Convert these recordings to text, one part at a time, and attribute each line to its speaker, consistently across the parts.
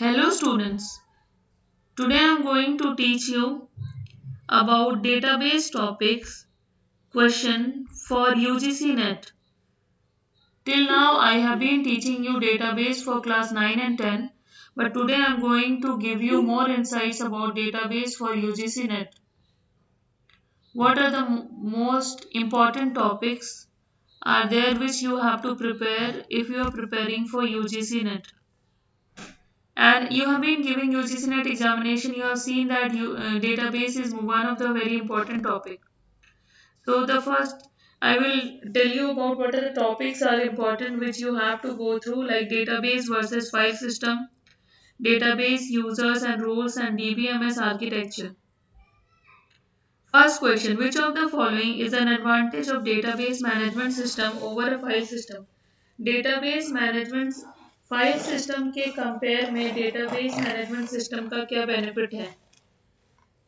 Speaker 1: Hello students, today I am going to teach you about database topics question for UGC NET. Till now I have been teaching you database for class 9 and 10, but today I am going to give you more insights about database for UGC NET. What are the most important topics are there which you have to prepare if you are preparing for UGC NET? And you have been giving UGC NET examination, you have seen that database is one of the very important topic. So the first, I will tell you about what are the topics are important which you have to go through, like database versus file system, database users and roles, and DBMS architecture. First question, which of the following is an advantage of database management system over a file system? Database management file system के compare में database management system का क्या benefit है?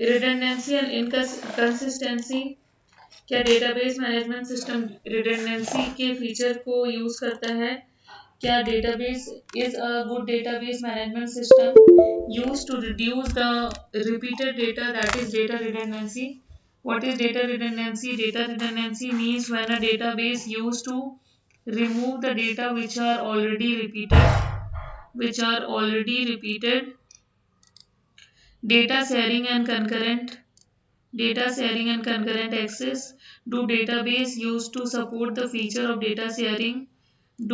Speaker 1: Redundancy and inconsistency, क्या database management system redundancy के feature को use करता है? क्या database is a good database management system use to reduce the repeated data, that is data redundancy. What is data redundancy? Data redundancy means when a database used to remove the data which are already repeated. Data sharing and concurrent access. Do database used to support the feature of data sharing?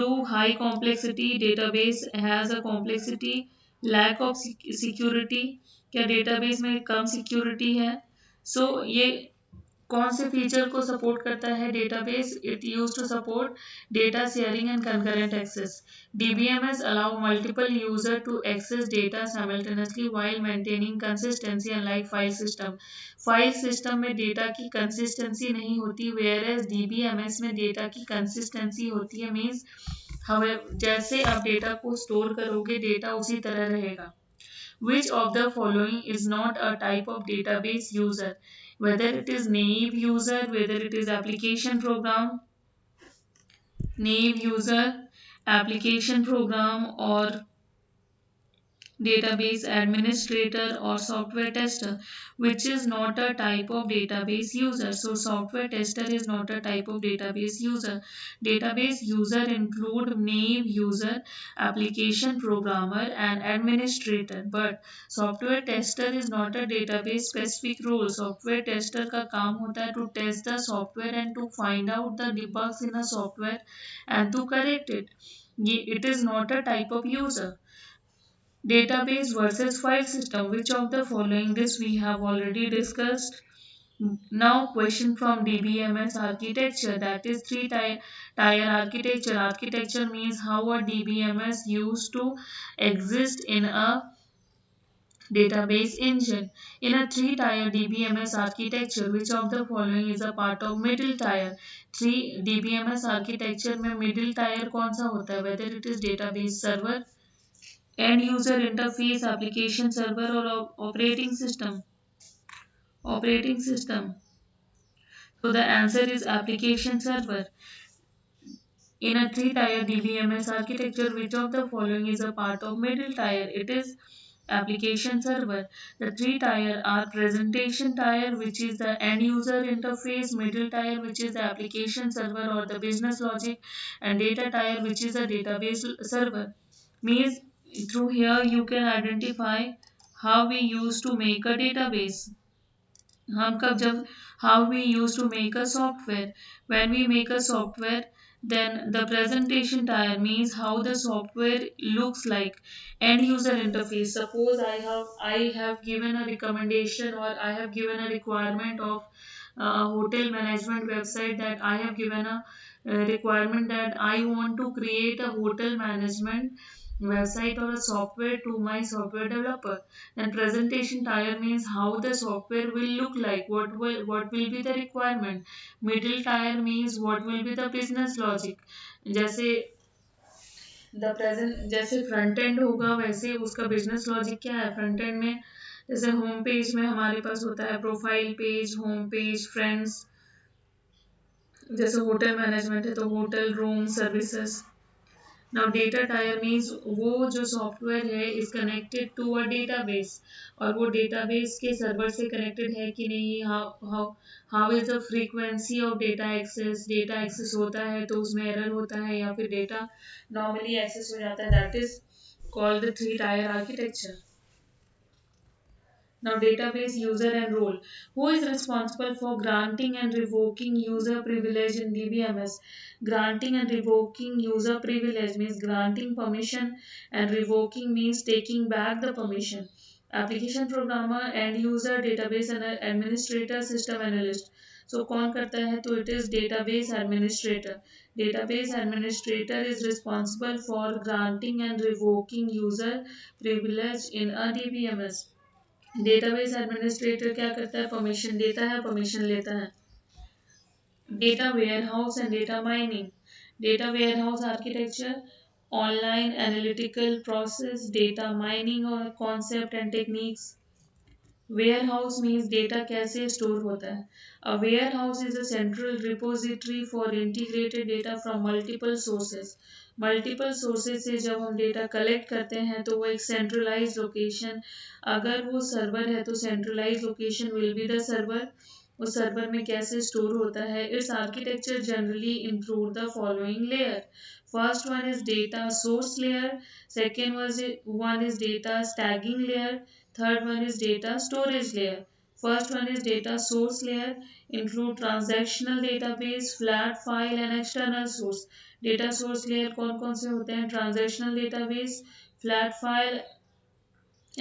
Speaker 1: Do high complexity database has a complexity? Lack of security, क्या database में कम security है? So ये कौन से feature को support करता है database? It use to support data sharing and concurrent access. DBMS allow multiple user to access data simultaneously while maintaining consistency unlike file system. File system में data की consistency नहीं होती, वेयर एज DBMS में data की consistency होती है. Means हमें जैसे आप डेटा को स्टोर करोगे डेटा उसी तरह रहेगा. Which of the following is not a type of database user? Whether it is naive user, whether it is naive user, application program, or database administrator or software tester, which is not a type of database user. So software tester is not a type of database user. Database user include naive user, application programmer, and administrator, but software tester is not a database specific role. Software tester का काम होता है to test the software and to find out the debugs in a software and to correct it. It is not a type of user. Database versus file system. Which of the following? This we have already discussed. Now question from DBMS architecture, that is tier architecture. Architecture means how a DBMS used to exist in a database engine. In a three-tier DBMS architecture, which of the following is a part of middle tier? Three DBMS architecture में middle tier कौन सा होता है? Whether it is database server, end user interface, application server, or operating system. Operating system. So the answer is application server. In a three-tier DBMS architecture, which of the following is a part of middle tier? It is application server. The three tier are presentation tier, which is the end user interface, middle tier, which is the application server or the business logic, and data tier, which is a database server. Means through here you can identify how we used to make a database. हम कब जब how we used to make a software. When we make a software, then the presentation tier means how the software looks like. End user interface. Suppose I have given a recommendation or I have given a requirement of a hotel management website, that I have given a requirement that I want to create a hotel management website or a software to my software developer. Then presentation tier means how the software will look like, what will be the requirement. Middle tier means what will be the business logic. जैसे जैसे front end होगा वैसे उसका business logic क्या है front end में. जैसे home page में हमारे पास होता है profile page, home page, friends. जैसे होटल मैनेजमेंट है तो hotel, room services. Now data tier means वो जो सॉफ्टवेयर है is connected to a database, और वो डेटाबेस के सर्वर से कनेक्टेड है कि नहीं, how how how is the frequency of data access होता है तो उसमें एरर होता है या फिर डेटा नॉर्मली एक्सेस हो जाता है, that is called the three tier architecture. Now, database user and role. Who is responsible for granting and revoking user privilege in DBMS? Granting and revoking user privilege means granting permission, and revoking means taking back the permission. Application programmer, end user, database and administrator, system analyst. So कौन करता है, तो it is database administrator. Database administrator is responsible for granting and revoking user privilege in a DBMS. Database administrator क्या करता है, permission देता है, permission लेता है. Data warehouse and data mining. Data warehouse architecture, online analytical process, data mining और concept and techniques. Warehouse means data कैसे store होता है. A warehouse is a central repository for integrated data from multiple sources. Multiple sources से जब हम data collect करते हैं तो वो एक सेंट्रलाइज लोकेशन, अगर वो सर्वर है तो centralise location will be the server. उस सर्वर में कैसे स्टोर होता है. Its architecture generally include the following layer. First one is data source layer, second one is data staging layer, third one is data storage layer. First one is data source layer, include transactional database, flat file and external source. Data source layer कौन कौन से होते हैं, transactional database, flat file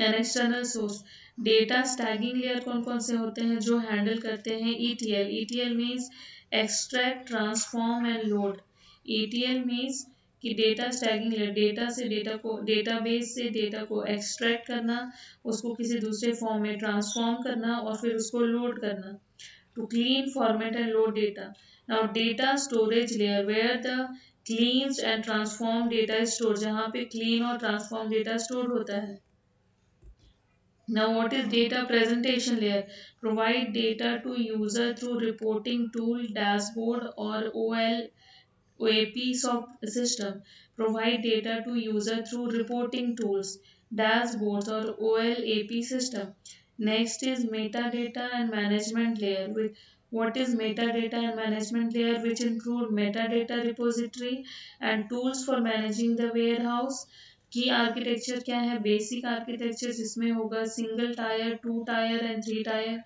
Speaker 1: and external source. Data stacking layer कौन कौन से होते हैं, जो हैंडल करते हैं ETL. ETL means extract, transform and load. ETL means कि डेटा स्टैगिंग लेयर, डेटा से डेटा को, डेटाबेस से डेटा को एक्सट्रैक्ट करना, उसको किसी दूसरे फॉर्म में ट्रांसफॉर्म करना और फिर उसको लोड करना. To clean, format and load data. Now data storage layer, where the cleans and transform data store, जहाँ पे क्लीन और ट्रांसफॉर्म डेटा स्टोर होता है. Now, what is data presentation layer? Provide data to user through reporting tool, dashboard, or OAP system. Provide data to user through reporting tools, dashboards, or OLAP system. Next is metadata and management layer. What is metadata and management layer? Which include metadata repository and tools for managing the warehouse. की architecture क्या है, basic architecture जिसमें होगा single tier, two tier and three tier.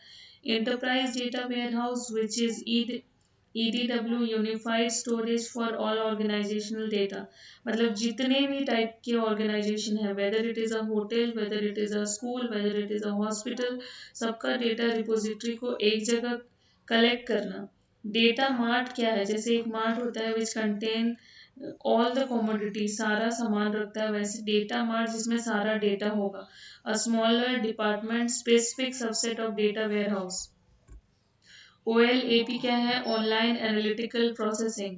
Speaker 1: Enterprise data warehouse which is EDW, unified storage for all organisational data. मतलब जितने भी type के organisation है, whether it is a hotel, whether it is a school, whether it is a hospital, सबका data repository को एक जगह collect करना. डेटा मार्ट क्या है, जैसे एक मार्ट होता है which contain all the commodity, सारा सामान रखता है, वैसे डेटा मार्ट जिसमें सारा डेटा होगा. A smaller department specific subset of data warehouse. OLAP क्या है, online analytical processing.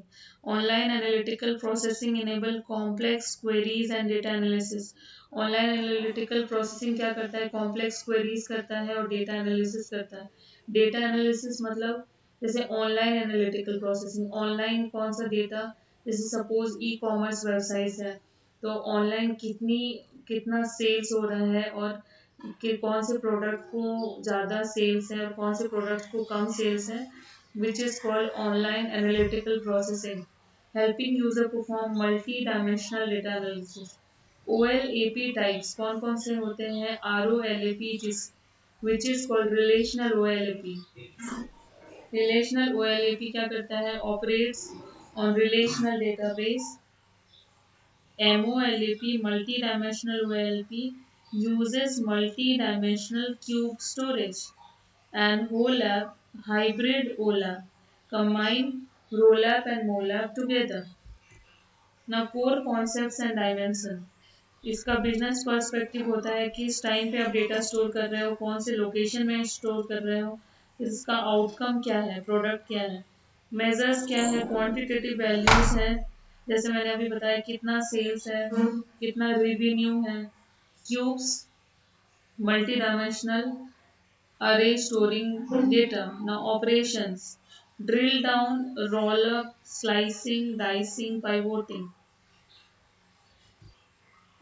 Speaker 1: Online analytical processing enable complex queries and data analysis. Online analytical processing क्या करता है, कॉम्प्लेक्स क्वेरीज करता है और डेटा एनालिसिस करता है. डेटा एनालिसिस मतलब जैसे ऑनलाइन एनालिटिकल प्रोसेसिंग, ऑनलाइन कौन सा डेटा, जैसे सपोज ई कॉमर्स वेबसाइट है तो ऑनलाइन कितना सेल्स हो रहा है और कि कौन से प्रोडक्ट को ज़्यादा सेल्स है और कौन से प्रोडक्ट को कम सेल्स है, which is called online analytical processing. Helping user perform multi dimensional data analysis. OLAP types कौन कौन से होते हैं, ROLAP जिस which is called relational OLAP. Relational OLAP क्या करता है, operates on relational database. MOLAP multi-dimensional OLAP uses multi-dimensional cube storage. And HOLAP hybrid OLAP combine ROLAP and MOLAP together. Now core concepts and dimension. इसका business perspective होता है कि इस time पे आप डेटा स्टोर कर रहे हो, कौन से लोकेशन में स्टोर कर रहे हो, इसका आउटकम क्या है, प्रोडक्ट क्या है. मेजर्स क्या है, क्वांटिटेटिव वैल्यूज है, जैसे मैंने अभी बताया कितना सेल्स है, कितना रेवेन्यू है. Cubes, multi dimensional array storing data. Now operations, drill down, roll up, slicing, dicing, pivoting.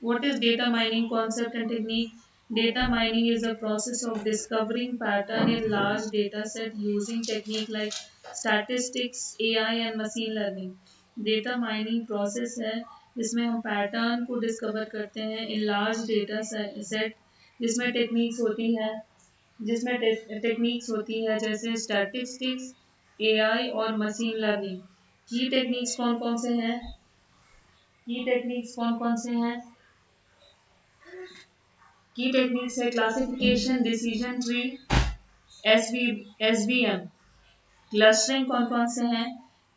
Speaker 1: What is data mining concept and technique? Data mining is the process of discovering pattern in large data set using technique like statistics, AI and machine learning. Data mining process है जिसमें हम pattern को discover करते हैं in large data set जिसमें techniques होती हैं जैसे स्टैटिस्टिक्स, एआई और मशीन लर्निंग। की टेक्निक्स कौन कौन से हैं की टेक्निक्स कौन कौन से हैं की टेक्निक्स है classification, decision tree, SVM. Clustering कौन कौन से हैं?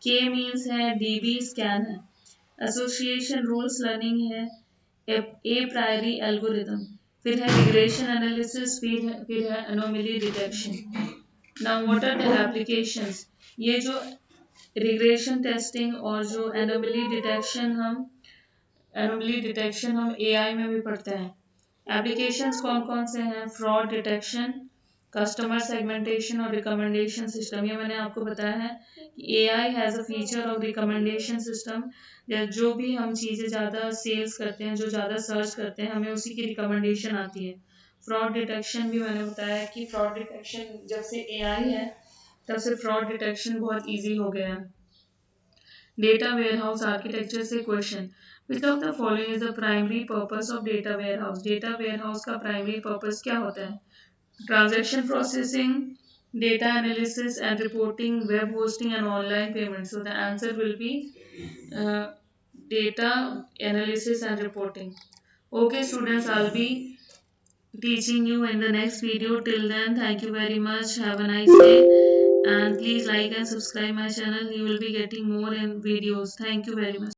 Speaker 1: के मीन्स है, डीबी स्कैन है, एसोसिएशन रूल्स लर्निंग है, ए प्रायरी एल्गोरिथम, फिर है रिग्रेशन एनालिसिस, फिर है anomaly detection. Now what are the applications? ये जो रिग्रेशन टेस्टिंग और जो एनोमली डिटेक्शन हम एआई में भी पढ़ते हैं। एप्लीकेशंस कौन कौन से हैं? फ्रॉड डिटेक्शन, कस्टमर सेगमेंटेशन और रिकमेंडेशन सिस्टम। ये मैंने आपको बताया है कि AI has a feature of recommendation system. जो भी हम चीज़ें ज़्यादा सेल्स करते हैं, जो ज़्यादा सर्च करते हैं, हमें उसी की रिकमेंडेशन आती है। फ्रॉड डिटेक्शन भी मैंने बताया कि फ्रॉड डिटेक्शन जब से एआई है तब से फ्रॉड डिटेक्शन बहुत ईजी हो गया है। डेटा वेयरहाउस आर्किटेक्चर से question, which of the following is the primary purpose of data warehouse? Data warehouse का प्राइमरी पर्पस क्या होता है? Transaction processing, data analysis and reporting, web hosting and online payment. So the answer will be uh, data analysis and reporting. Okay students, I'll be teaching you in the next video. Till then, thank you very much. Have a nice day and please like and subscribe my channel. You will be getting more in videos. Thank you very much.